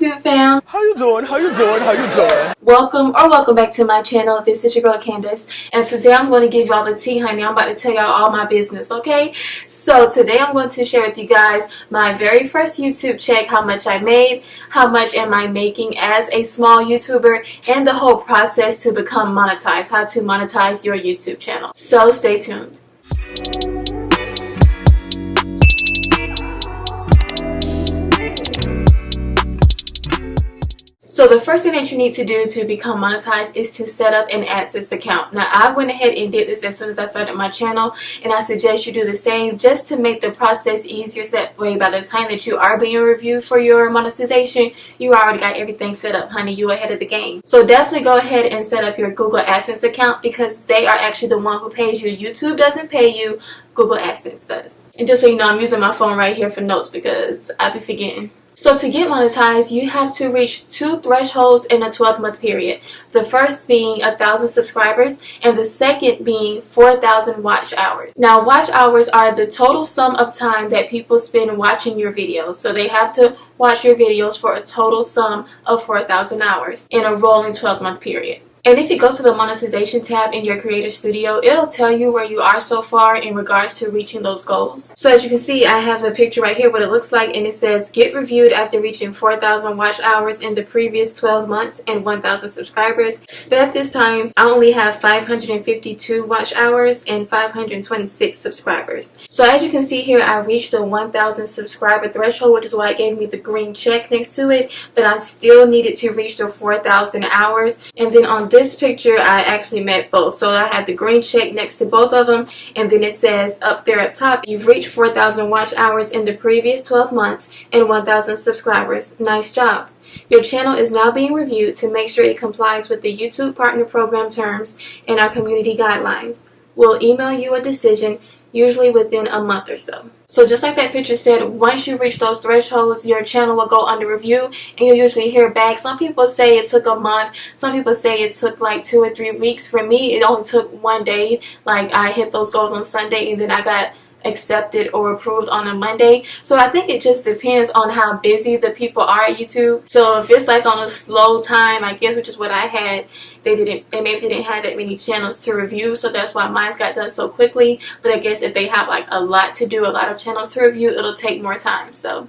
YouTube fam? How you doing? How you doing? How you doing? Welcome back to my channel. This is your girl Candace, and today I'm going to give y'all the tea, honey. I'm about to tell y'all all my business, okay? So today I'm going to share with you guys my very first YouTube check, how much I made, how much am I making as a small YouTuber, and the whole process to become monetized, how to monetize your YouTube channel. So stay tuned. So the first thing that you need to do to become monetized is to set up an AdSense account. Now I went ahead and did this as soon as I started my channel, and I suggest you do the same just to make the process easier, so that way by the time that you are being reviewed for your monetization, you already got everything set up, honey. You ahead of the game. So definitely go ahead and set up your Google AdSense account, because they are actually the one who pays you. YouTube doesn't pay you, Google AdSense does. And just so you know, I'm using my phone right here for notes because I be forgetting. So to get monetized, you have to reach 2 thresholds in a 12-month period. The first being 1,000 subscribers, and the second being 4,000 watch hours. Now, watch hours are the total sum of time that people spend watching your videos. So they have to watch your videos for a total sum of 4,000 hours in a rolling 12-month period. And if you go to the monetization tab in your creator studio, it'll tell you where you are so far in regards to reaching those goals. So as you can see, I have a picture right here what it looks like, and it says get reviewed after reaching 4,000 watch hours in the previous 12 months and 1,000 subscribers. But at this time, I only have 552 watch hours and 526 subscribers. So as you can see here, I reached the 1,000 subscriber threshold, which is why it gave me the green check next to it, but I still needed to reach the 4,000 hours. And then on this picture, I actually met both. So I have the green check next to both of them, and then it says up there up top, you've reached 4,000 watch hours in the previous 12 months and 1,000 subscribers. Nice job. Your channel is now being reviewed to make sure it complies with the YouTube Partner Program terms and our community guidelines. We'll email you a decision usually within a month or so. So just like that picture said, once you reach those thresholds, your channel will go under review, and you'll usually hear back. Some people say it took a month. Some people say it took like 2 or 3 weeks. For me, it only took 1 day. Like, I hit those goals on Sunday, and then I got accepted or approved on a Monday. So I think it just depends on how busy the people are at YouTube. So if it's like on a slow time, I guess, which is what I had, they maybe didn't have that many channels to review, so that's why mine got done so quickly. But I guess if they have like a lot to do, a lot of channels to review, it'll take more time. So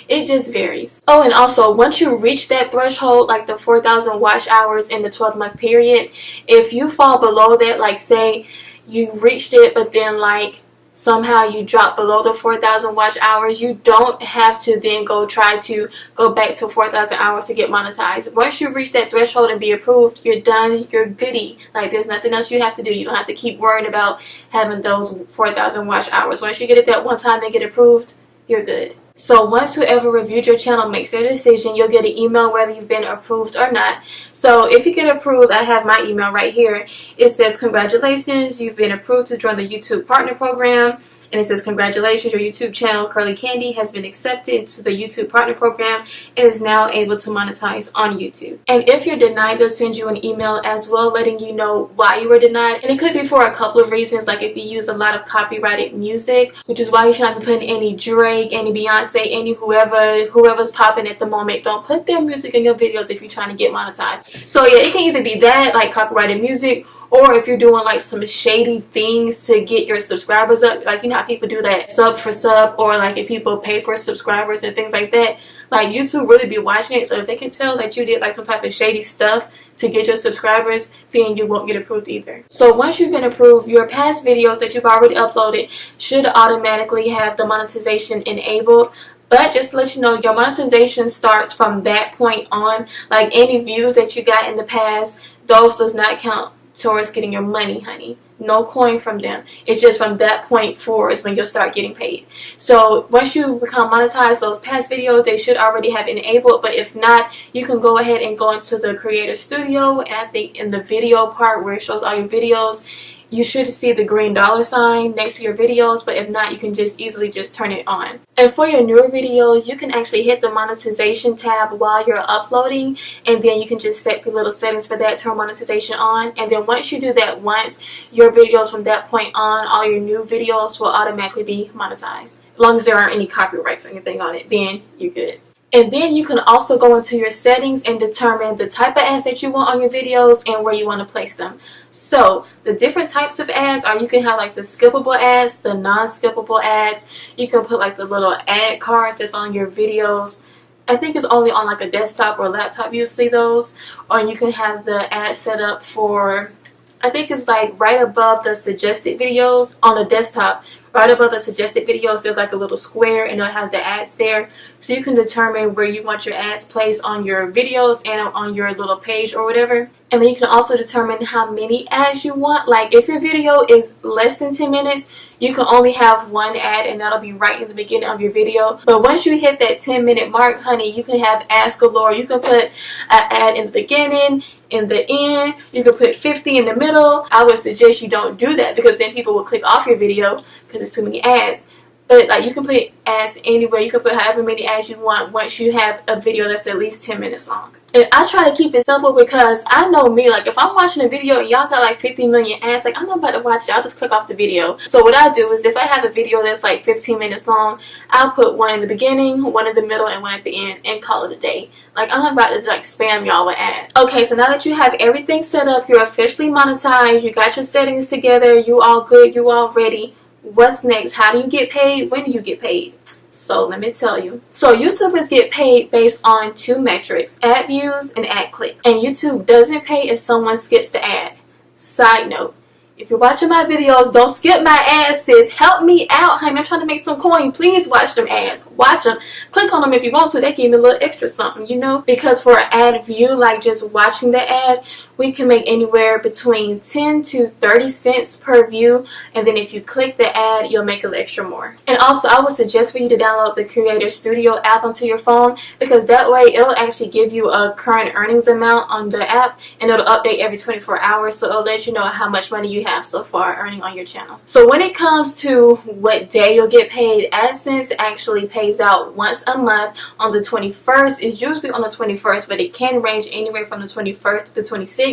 it just varies. Oh, and also once you reach that threshold, like the 4,000 watch hours in the 12-month period, if you fall below that, like say you reached it but then like somehow you drop below the 4,000 watch hours, you don't have to then try to go back to 4,000 hours to get monetized. Once you reach that threshold and be approved, you're done, you're goody. Like, there's nothing else you have to do. You don't have to keep worrying about having those 4,000 watch hours. Once you get it that one time and get approved, you're good. So once whoever reviewed your channel makes their decision, you'll get an email whether you've been approved or not. So if you get approved, I have my email right here. It says, congratulations, you've been approved to join the YouTube Partner Program. And it says, congratulations, your YouTube channel, Curly Candy, has been accepted to the YouTube Partner Program and is now able to monetize on YouTube. And if you're denied, they'll send you an email as well letting you know why you were denied. And it could be for a couple of reasons, like if you use a lot of copyrighted music, which is why you should not be putting any Drake, any Beyonce, any whoever's popping at the moment. Don't put their music in your videos if you're trying to get monetized. So yeah, it can either be that, like copyrighted music, or if you're doing like some shady things to get your subscribers up, like you know how people do that sub for sub, or like if people pay for subscribers and things like that, like YouTube really be watching it. So if they can tell that you did like some type of shady stuff to get your subscribers, then you won't get approved either. So once you've been approved, your past videos that you've already uploaded should automatically have the monetization enabled. But just to let you know, your monetization starts from that point on. Like any views that you got in the past, those does not count towards getting your money, honey. No coin from them. It's just from that point forward is when you'll start getting paid. So once you become monetized, those past videos, they should already have enabled. But if not, you can go ahead and go into the creator studio, and I think in the video part where it shows all your videos, you should see the green $sign next to your videos, but if not, you can just easily just turn it on. And for your newer videos, you can actually hit the monetization tab while you're uploading, and then you can just set your little settings for that, turn monetization on. And then once you do that once, your videos from that point on, all your new videos will automatically be monetized. As long as there aren't any copyrights or anything on it, then you're good. And then you can also go into your settings and determine the type of ads that you want on your videos and where you want to place them. So the different types of ads are, you can have like the skippable ads, the non-skippable ads. You can put like the little ad cards that's on your videos. I think it's only on like a desktop or laptop you'll see those. Or you can have the ad set up for, I think it's like right above the suggested videos on the desktop. Right above the suggested videos, there's like a little square and it'll have the ads there. So you can determine where you want your ads placed on your videos and on your little page or whatever. And then you can also determine how many ads you want. Like if your video is less than 10 minutes, you can only have one ad and that'll be right in the beginning of your video. But once you hit that 10-minute mark, honey, you can have ads galore. You can put an ad in the beginning, in the end. You can put 50 in the middle. I would suggest you don't do that because then people will click off your video because there's too many ads. But like you can put ads anywhere. You can put however many ads you want once you have a video that's at least 10 minutes long. And I try to keep it simple because I know me, like if I'm watching a video and y'all got like 50 million ads, like I'm not about to watch it. I'll just click off the video. So what I do is if I have a video that's like 15 minutes long, I'll put one in the beginning, one in the middle, and one at the end and call it a day. Like I'm not about to like spam y'all with ads. Okay, so now that you have everything set up, you're officially monetized, you got your settings together, you all good, you all ready. What's next? How do you get paid? When do you get paid? So let me tell you. So YouTubers get paid based on two metrics: ad views and ad clicks. And YouTube doesn't pay if someone skips the ad. Side note, if you're watching my videos, don't skip my ads, sis. Help me out, honey. I'm trying to make some coin. Please watch them ads. Watch them. Click on them if you want to. They give me a little extra something, you know? Because for an ad view, like just watching the ad, we can make anywhere between 10 to 30 cents per view. And then if you click the ad, you'll make a little extra more. And also, I would suggest for you to download the Creator Studio app onto your phone because that way it'll actually give you a current earnings amount on the app and it'll update every 24 hours. So it'll let you know how much money you have so far earning on your channel. So when it comes to what day you'll get paid, AdSense actually pays out once a month on the 21st. It's usually on the 21st, but it can range anywhere from the 21st to the 26th.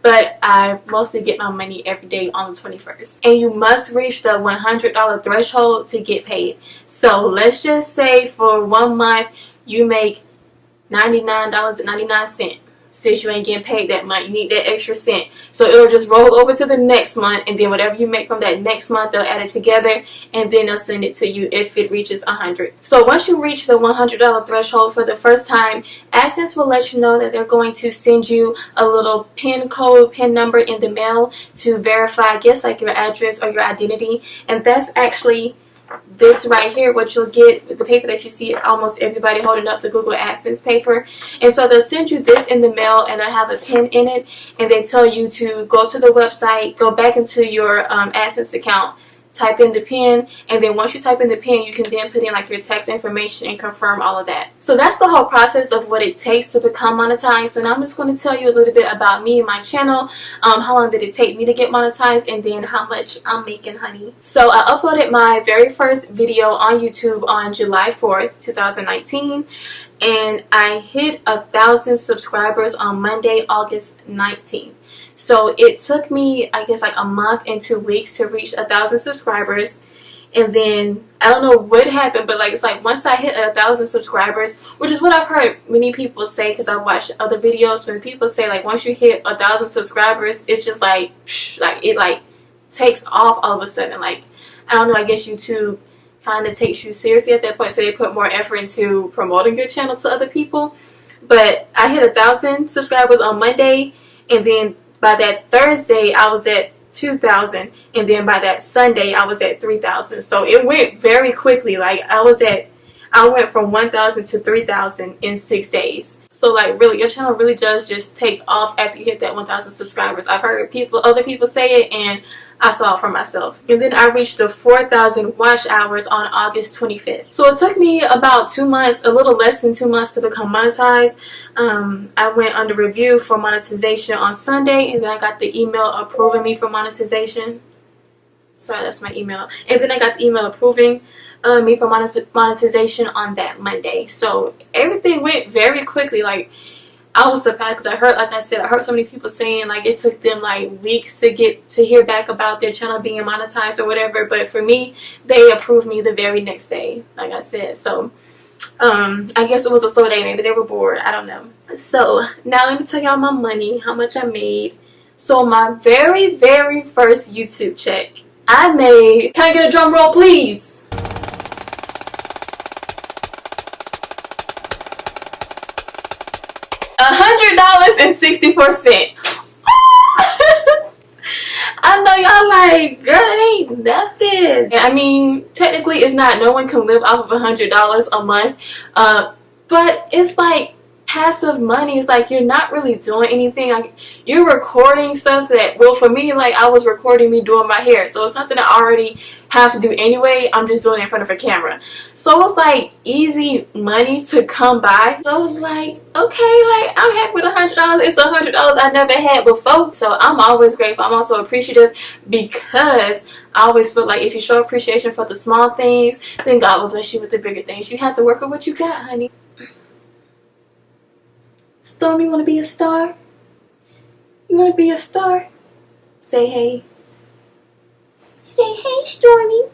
But I mostly get my money every day on the 21st. And you must reach the $100 threshold to get paid. So let's just say for 1 month you make $99.99. Since you ain't getting paid that month, you need that extra cent. So it'll just roll over to the next month, and then whatever you make from that next month, they'll add it together, and then they'll send it to you if it reaches 100. So once you reach the $100 threshold for the first time, AdSense will let you know that they're going to send you a little PIN code, PIN number in the mail to verify gifts like your address or your identity, and that's actually this right here, what you'll get with the paper that you see almost everybody holding up, the Google AdSense paper. And so they'll send you this in the mail and they'll have a pin in it, and they tell you to go to the website, go back into your AdSense account, type in the pin, and then once you type in the pin, you can then put in like your tax information and confirm all of that. So that's the whole process of what it takes to become monetized. So now I'm just going to tell you a little bit about me and my channel, how long did it take me to get monetized, and then how much I'm making, honey. So I uploaded my very first video on YouTube on July 4th, 2019, and I hit 1,000 subscribers on Monday, August 19th. So it took me, I guess, like a month and 2 weeks to reach 1,000 subscribers. And then I don't know what happened, but like it's like once I hit 1,000 subscribers, which is what I've heard many people say because I watched other videos, when people say like once you hit 1,000 subscribers, it's just like it like takes off all of a sudden. Like I don't know, I guess YouTube kind of takes you seriously at that point, so they put more effort into promoting your channel to other people. But I hit 1,000 subscribers on Monday, and then by that Thursday, I was at 2,000, and then by that Sunday, I was at 3,000. So it went very quickly. Like I went from 1,000 to 3,000 in 6 days. So like really, your channel really does just take off after you hit that 1,000 subscribers. I've heard other people say it, and I saw it for myself. And then I reached the 4,000 watch hours on August 25th. So it took me about 2 months, a little less than 2 months to become monetized. I went under review for monetization on Sunday, and then I got the email approving me for monetization. Sorry, that's my email. And then I got the email approving me for monetization on that Monday. So everything went very quickly. Like I was surprised because I heard so many people saying like it took them like weeks to hear back about their channel being monetized or whatever. But for me, they approved me the very next day, like I said. So I guess it was a slow day. Maybe they were bored. I don't know. So now let me tell y'all my money, how much I made. So my very first YouTube check, I made, can I get a drum roll please? $100.64. I know y'all like, girl, it ain't nothing. And I mean, technically it's not, no one can live off of $100 a month, but it's like passive money. It's like you're not really doing anything. Like, you're recording stuff that, well, for me, like, I was recording me doing my hair, so it's something I already have to do anyway. I'm just doing it in front of a camera, so it's like easy money to come by. So I was like, okay, like, I'm happy with $100. It's $100 I never had before, so I'm always grateful. I'm also appreciative, because I always feel like if you show appreciation for the small things, then God will bless you with the bigger things. You have to work with what you got, honey. Stormy, you want to be a star? You want to be a star? Say hey. Say hey, Stormy.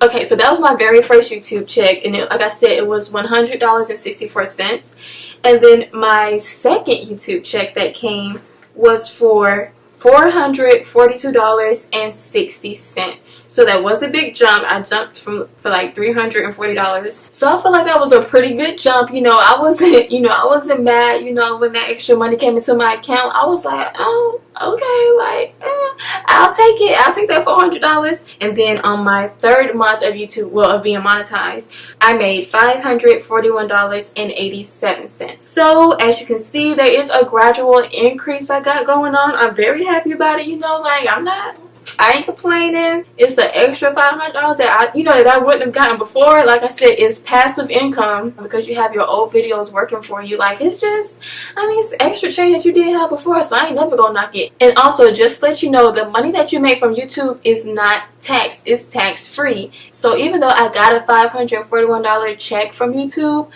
Okay, so that was my very first YouTube check, and like I said, it was $100.64. And then my second YouTube check that came was for $442.60. So that was a big jump. I jumped for like $340. So I feel like that was a pretty good jump. You know, I wasn't mad, when that extra money came into my account. I was like, oh, okay, like, I'll take it. I'll take that $400. And then on my third month of YouTube, well, of being monetized, I made $541.87. So as you can see, there is a gradual increase I got going on. I'm very happy about it. Like, I ain't complaining. It's an extra $500 that I wouldn't have gotten before. Like I said, it's passive income because you have your old videos working for you. Like, it's just, it's extra change that you didn't have before, so I ain't never gonna knock it. And also, just to let you know, the money that you make from YouTube is not taxed. It's tax free. So even though I got a $541 check from YouTube,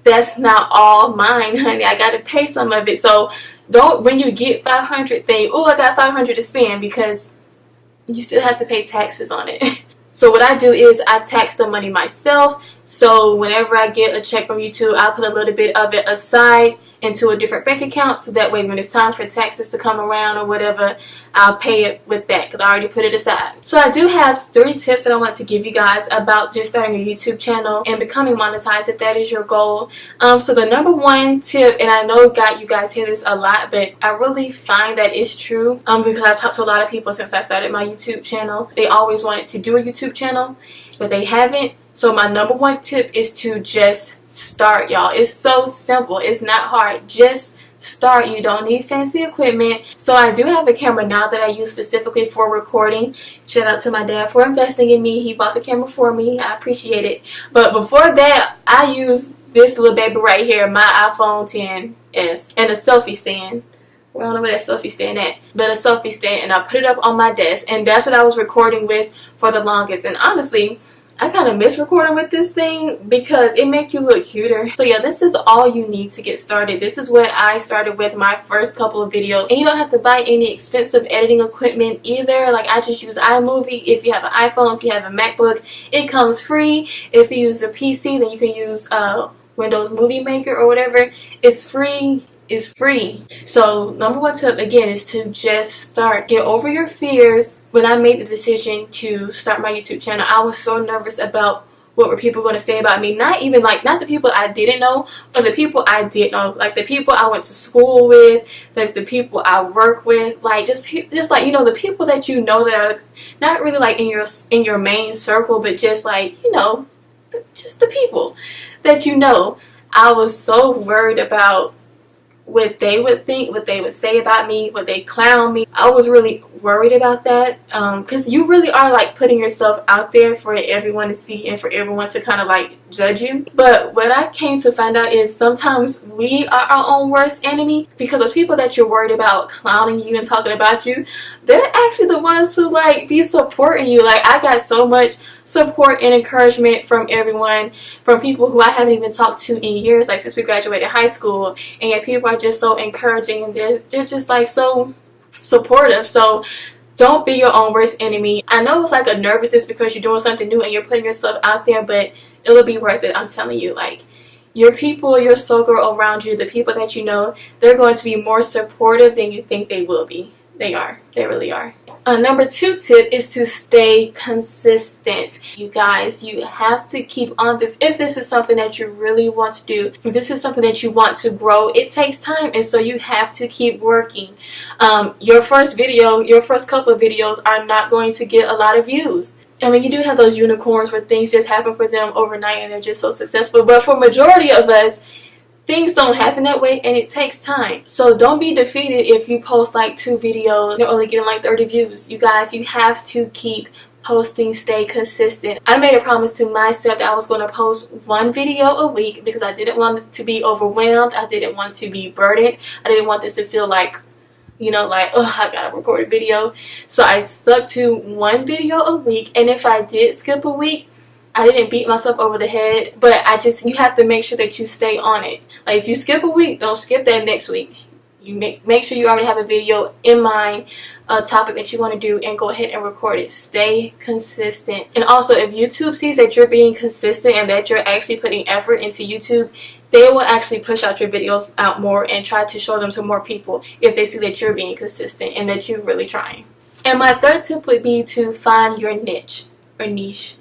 that's not all mine, honey. I gotta pay some of it. So don't, when you get 500, think, oh, I got 500 to spend, because you still have to pay taxes on it. So what I do is I tax the money myself. So whenever I get a check from YouTube, I'll put a little bit of it aside into a different bank account, so that way when it's time for taxes to come around or whatever, I'll pay it with that, because I already put it aside. So I do have 3 tips that I want to give you guys about just starting a YouTube channel and becoming monetized, if that is your goal. So the number 1 tip, and I know you guys hear this a lot, but I really find that it's true, because I've talked to a lot of people since I started my YouTube channel. They always wanted to do a YouTube channel, but they haven't. So my number 1 tip is to just start, y'all. It's so simple. It's not hard. Just start. You don't need fancy equipment. So I do have a camera now that I use specifically for recording. Shout out to my dad for investing in me. He bought the camera for me. I appreciate it. But before that, I used this little baby right here, my iPhone XS, and a selfie stand. I don't know where that selfie stand at, but a selfie stand, and I put it up on my desk, and that's what I was recording with for the longest. And honestly, I kind of miss recording with this thing because it makes you look cuter. So yeah, this is all you need to get started. This is what I started with my first couple of videos. And you don't have to buy any expensive editing equipment either. Like, I just use iMovie. If you have an iPhone, if you have a MacBook, it comes free. If you use a PC, then you can use Windows Movie Maker or whatever. It's free. Is free. So number 1 tip again is to just start. Get over your fears. When I made the decision to start my YouTube channel, I was so nervous about what were people going to say about me. Not even like, not the people I didn't know, but the people I did know. Like the people I went to school with, like the people I work with, like just like, the people that that are not really like in your main circle, but just like, just the people that I was so worried about what they would think, what they would say about me, what they clown me. I was really worried about that, because you really are like putting yourself out there for everyone to see and for everyone to kind of like judge you. But what I came to find out is sometimes we are our own worst enemy, because those people that you're worried about clowning you and talking about you, they're actually the ones who like be supporting you. Like, I got so much support and encouragement from everyone, from people who I haven't even talked to in years, like since we graduated high school, and yet people are just so encouraging, and they're just like so supportive. So Don't be your own worst enemy. I know it's like a nervousness because you're doing something new and you're putting yourself out there, but it'll be worth it. I'm telling you, like, your people, your circle around you, the people that you know, they're going to be more supportive than you think they will be. They are. They really are. Number 2 tip is to stay consistent. You guys, you have to keep on this. If this is something that you really want to do, if this is something that you want to grow, it takes time, and so you have to keep working. Your first video, your first couple of videos are not going to get a lot of views. I mean, you do have those unicorns where things just happen for them overnight and they're just so successful, but for majority of us, things don't happen that way, and it takes time. So don't be defeated if you post like 2 videos, you're only getting like 30 views. You guys, you have to keep posting, stay consistent. I made a promise to myself that I was going to post 1 video a week because I didn't want it to be overwhelmed. I didn't want to be burdened. I didn't want this to feel like, you know, like, oh, I gotta record a video. So I stuck to 1 video a week, and if I did skip a week, I didn't beat myself over the head, but you have to make sure that you stay on it. Like, if you skip a week, don't skip that next week. You make sure you already have a video in mind, a topic that you want to do, and go ahead and record it. Stay consistent. And also, if YouTube sees that you're being consistent and that you're actually putting effort into YouTube, they will actually push out your videos out more and try to show them to more people if they see that you're being consistent and that you're really trying. And my 3rd tip would be to find your niche or niche,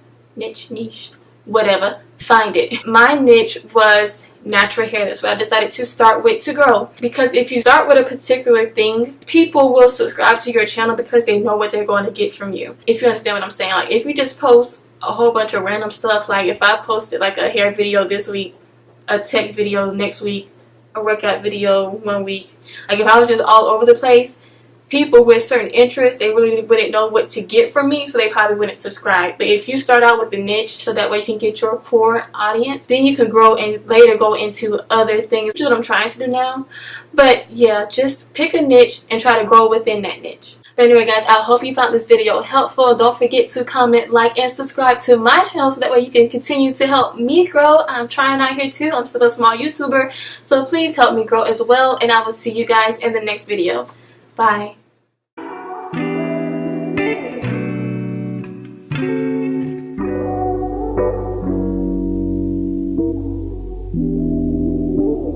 whatever. Find it. My niche was natural hair. That's what I decided to start with to grow, because if you start with a particular thing, people will subscribe to your channel because they know what they're going to get from you. If you understand what I'm saying, like, if you just post a whole bunch of random stuff, like if I posted like a hair video this week, a tech video next week, a workout video 1 week, like if I was just all over the place, people with certain interests, they really wouldn't know what to get from me, so they probably wouldn't subscribe. But if you start out with a niche, so that way you can get your core audience, then you can grow and later go into other things, which is what I'm trying to do now. But yeah, just pick a niche and try to grow within that niche. But anyway, guys, I hope you found this video helpful. Don't forget to comment, like, and subscribe to my channel so that way you can continue to help me grow. I'm trying out here too. I'm still a small YouTuber, so please help me grow as well. And I will see you guys in the next video. Bye.